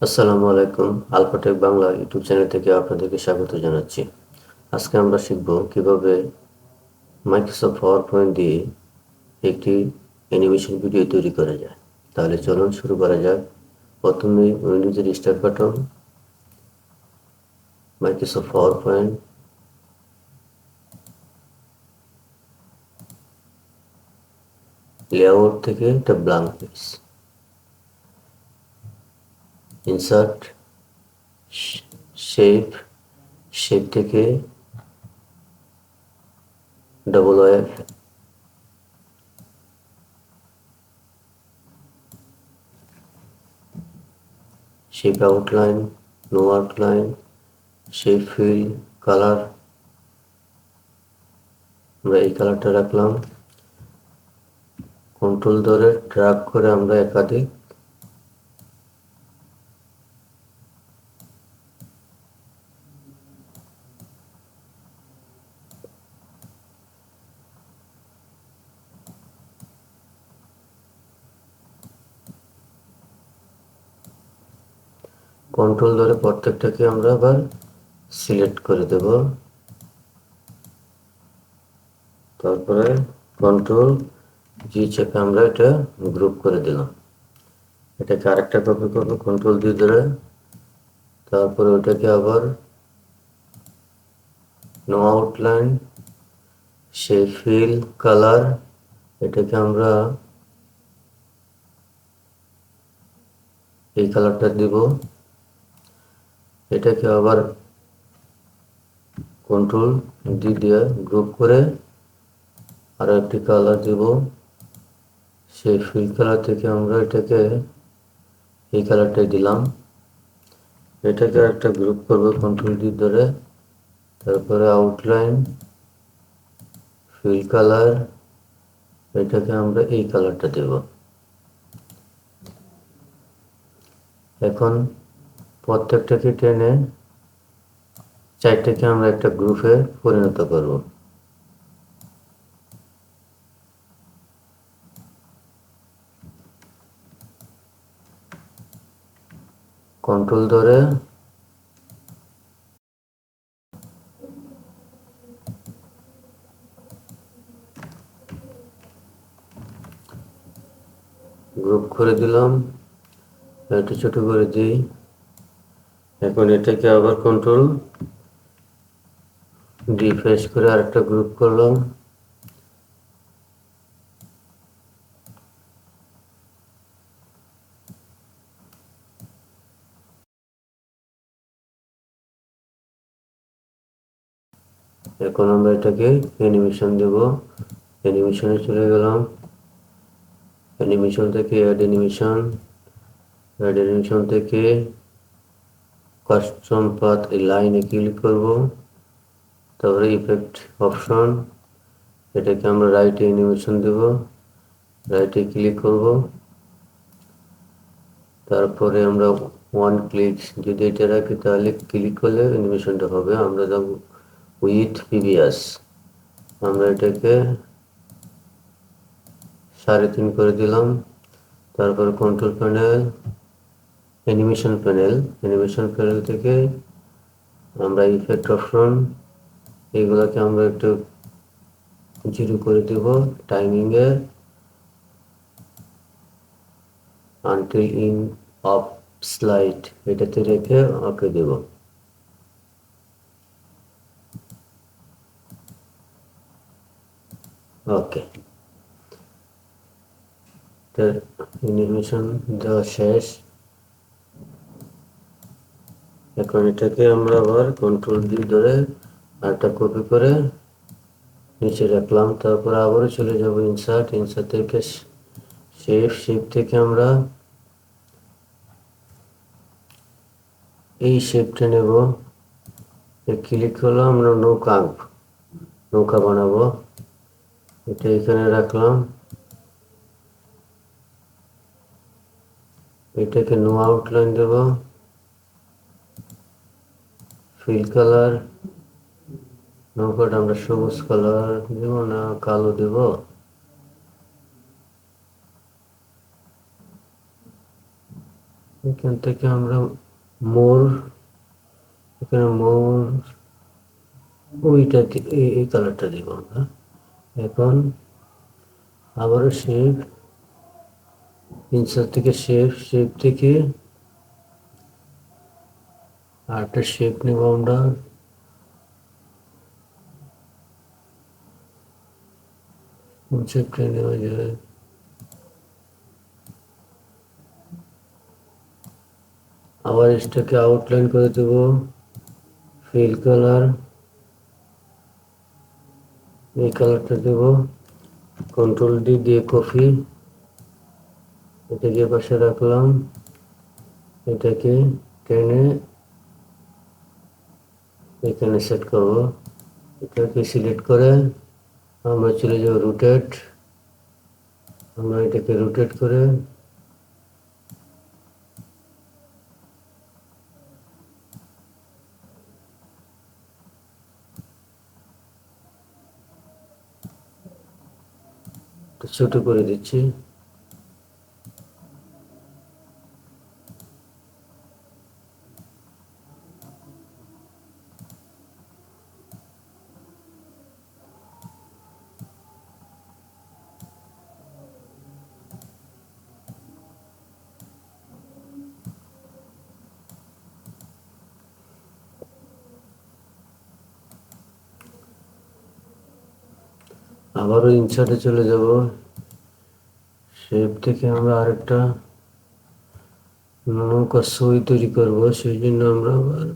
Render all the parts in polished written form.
আসসালামু আলাইকুম। আলফাটেক Bangla YouTube channel থেকে আপনাদেরকে স্বাগত জানাচ্ছি। আজকে আমরা শিখব কিভাবে মাইক্রোসফট পাওয়ার পয়েন্ট দিয়ে একটি অ্যানিমেশন ভিডিও তৈরি করা যায়। তাহলে চলুন শুরু করা যাক। প্রথমে উইন্ডোজের start button, Microsoft PowerPoint, layout থেকে একটা blank page, insert, shape, shape থেকে double wave, shape outline, no outline, shape fill, colour. আমরা এই কালারটা রাখলাম। কন্ট্রোল ধরে ড্র্যাগ করে আমরা একাধিক কন্ট্রোল ধরে প্রত্যেকটাকে আমরা আবার সিলেক্ট করে দেব। তারপরে কন্ট্রোল জি চেপে আমরা এটা গ্রুপ করে দিলাম। এটাকে আরেকটা কপি করবো কন্ট্রোল দিয়ে ধরে, তারপরে ওটাকে আবার no outline, shape fill, colour, এটাকে আমরা এই কালারটা দিব। এটাকে আবার কন্ট্রোল দিয়ে গ্রুপ করে আরো একটি কালার দিব। সেই ফিল কালার থেকে আমরা এটাকে এই কালারটাই দিলাম। এটাকে একটা গ্রুপ করব কন্ট্রোল ডি ধরে, তারপরে আউটলাইন, ফিল কালার, এটাকে আমরা এই কালারটা দেব। এখন প্রত্যেকটাকে টেনে চারটাকে আমরা একটা গ্রুপে পরিণত করব। কন্ট্রোল ধরে গ্রুপ করে দিলাম, একটু ছোট করে দিই। এখন এটাকে আবার কন্ট্রোল রিফ্রেশ করে আরেকটা গ্রুপ করলাম। এখন আমরা এটাকে অ্যানিমেশন দেব। অ্যানিমেশনে চলে গেলাম। অ্যানিমেশন থেকে অ্যাড অ্যানিমেশন থেকে কাস্টম পাথ এই লাইনে ক্লিক করব। তারপরে ইফেক্ট অপশন, এটাকে আমরা রাইটে অ্যানিমেশন দেব। রাইটে ক্লিক করব। তারপরে আমরা ওয়ান ক্লিক যদি এটা রাখি তাহলে ক্লিক করলে অ্যানিমেশনটা হবে। আমরা যাব উইথ প্রিভিয়াস, আমরা এটাকে 3.5 করে দিলাম। তারপর কন্ট্রোল প্যানেল, অ্যানিমেশন প্যানেল থেকে আমরা ইফেক্ট অপশন, এগুলোকে আমরা একটু 0 করে দেব। টাইমিংয়ে আনটিল ইন অফ স্লাইড এটাতে রেখে ওকে দেব। ওকে, অ্যানিমেশন দেওয়া শেষ। এখন এটাকে আমরা আবার কন্ট্রোল দিয়ে ধরে আরেকটা কপি করে নিচে রাখলাম। তারপর আবারও চলে যাব ইনসার্ট থেকে শেপ থেকে আমরা এই শেপটা নেব। ক্লিক করলাম, আমরা নৌকা বানাবো। এটা এখানে রাখলাম। এটাকে নো আউটলাইন দেব। ফিল কালার, নৌকাটা আমরা সবুজ কালার দেব না কালো দেব? এখান থেকে আমরা মোর, এখানে মোর ওইটা এই কালারটা দিব আমরা। এখন আবারও শেপ, ইনসার্ট থেকে শেপ থেকে আরেকটা শেপ নেব আমরা। শেপটা নেওয়া যায়, আবার এটাকে আউটলাইন করে দেব, ফিল কালার, এই কালারটা দেব, কন্ট্রোল ডি দিয়ে কপি, এটাকে পাশে রাখলাম, এটাকে টেনে এখানে সেট করব। এটাকে সিলেক্ট করে আমরা চলে যাব রোটেট, আমরা এটাকে রোটেট করে ছোট করে দিচ্ছি। আবারও ইনসার্টে চলে যাব, শেপ থেকে আমরা আরেকটা নৌকা সই তৈরি করব, সেই জন্য আমরা আবার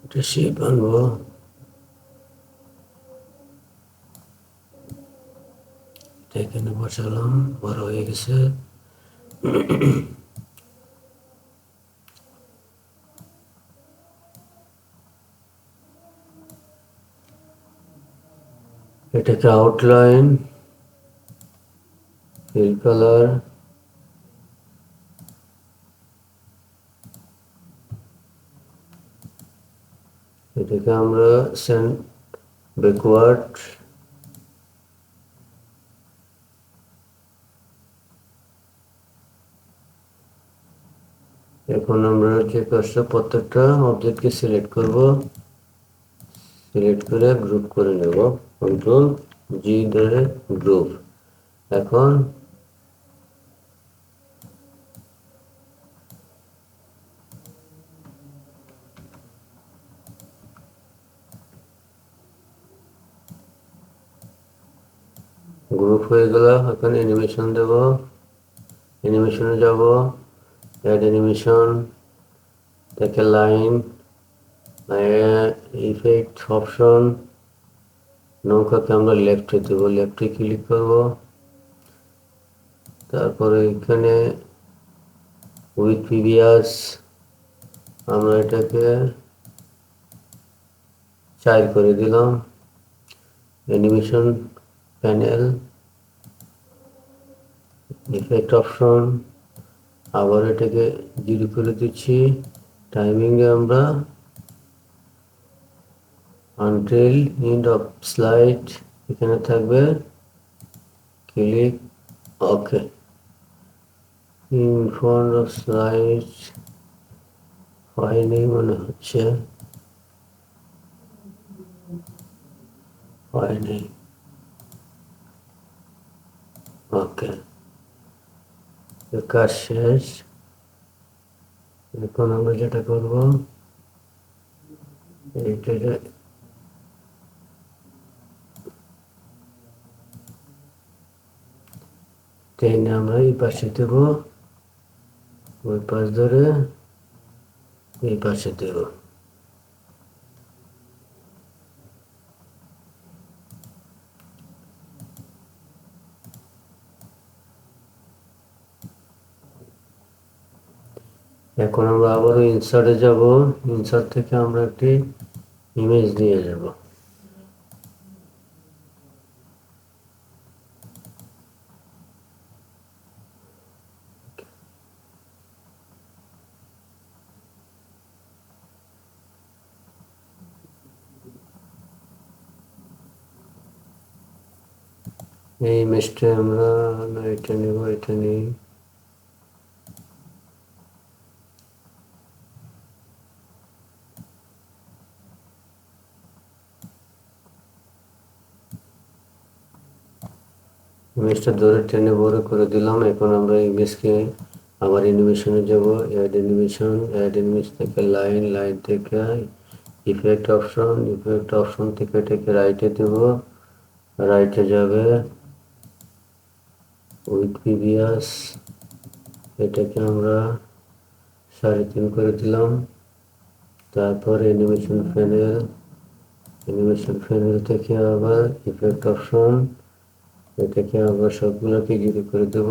একটা শেপ আনবো, এটা এখানে বসালাম, বড় হয়ে গেছে। এটাকে আউটলাইন, ফিল কালার, এটাকে আমরা সেন্ড ব্যাকওয়ার্ড, এখন আমরা যে কাজটা, প্রত্যেকটা অবজেক্টকে সিলেক্ট করব, সিলেক্ট করে গ্রুপ করে নেব, কন্ট্রোল জি ধরে গ্রুপ। এখন গ্রুপ হয়ে গেল। এখন অ্যানিমেশন দেব, অ্যানিমেশনে যাব, অ্যাড অ্যানিমেশন থেকে লাইন, ইফেক্ট অপশন, নৌকাকে আমরা লেফটে দেব, লেফটে ক্লিক করব, তারপরে এখানে উইথ প্রিভিয়াস আমরা এটাকে 4 করে দিলাম, অ্যানিমেশন প্যানেল, ইফেক্ট অপশন, আবার এটাকে 0 করে দিচ্ছি, টাইমিংয়ে আমরা আনটিল এন্ড অফ স্লাইড এখানে থাকবে, click okay. In front of slide হয়নি মনে হচ্ছে, হয়নি, ওকে, কাজ শেষ। এখন আমরা যেটা করব, এইটাকে টেনে আমরা এই পাশে দেব, ওই পাশ ধরে এই পাশে দেব। এখন আমরা আবারও ইনসার্টে যাব, ইনসার্ট থেকে আমরা একটি ইমেজ নিয়ে যাব। এই ইমেজটা আমরা এটা নেব, এটা নিই। ইমেজটা ধরে টেনে বড় করে দিলাম। এখন আমরা ইমেজকে আবার অ্যানিমেশনে যাব। অ্যাড অ্যানিমেশন থেকে লাইন থেকে ইফেক্ট অপশন থেকে এটাকে রাইটে দেব। রাইটে যাবে উইথ প্রিভিয়াস, এটাকে আমরা 3.5 করে দিলাম। তারপর অ্যানিমেশন প্যানেল থেকে আবার ইফেক্ট অপশন, এটাকে আবার সবগুলোকে 0 করে দেব।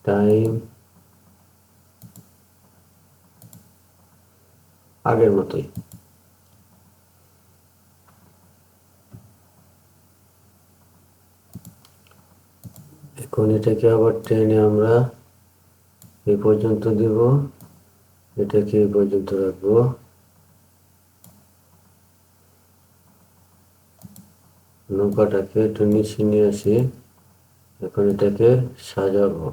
টাইম আগের মতোই। এখন এটাকে আবার টেনে আমরা এই পর্যন্ত দেব, এটাকে এই পর্যন্ত রাখবো। নৌকাটাকে একটু নিচে নিয়ে আসি। এখন এটাকে সাজাবো।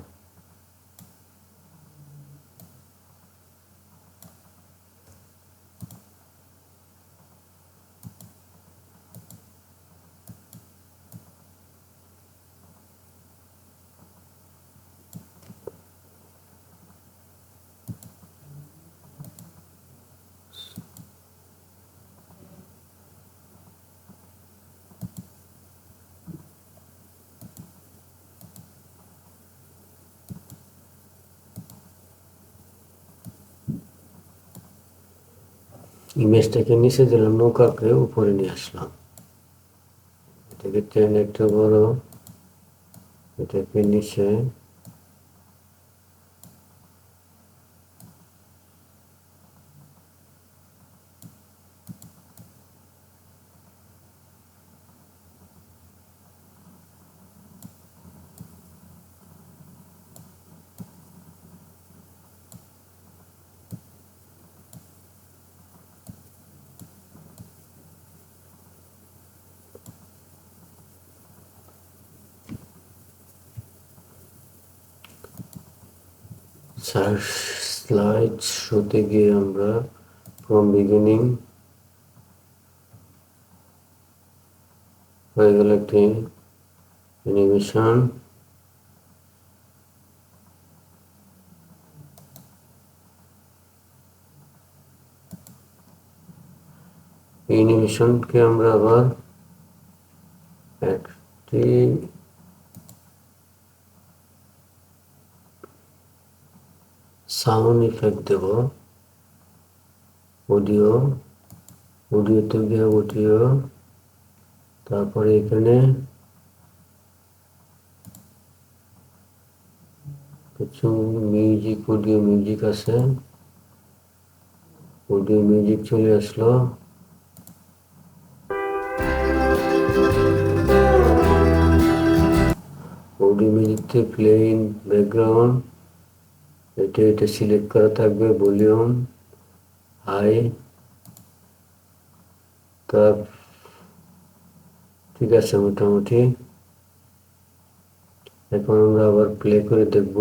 ইমেজটাকে নিচে দিলাম, নৌকাকে উপরে নিয়ে আসলাম। এটাকে টেনে একটু বড়, এটাকে নিচে, স্লাইড শোতে গিয়ে আমরা ফ্রম বিগিনিং হয়ে গেল একটি অ্যানিমেশন। এই অ্যানিমেশনকে আমরা আবার একটি সাউন্ড ইফেক্ট দেব। অডিওতে গিয়ে অডিও, তারপরে এখানে কিছু অডিও মিউজিক আছে। অডিও মিউজিক চলে আসলো। অডিও মিউজিকতে প্লেইন ব্যাকগ্রাউন্ড, এটা সিলেক্ট করা থাকবে। ভলিউম হাই, তা ঠিক আছে মোটামুটি। এখন আমরা আবার প্লে করে দেখব।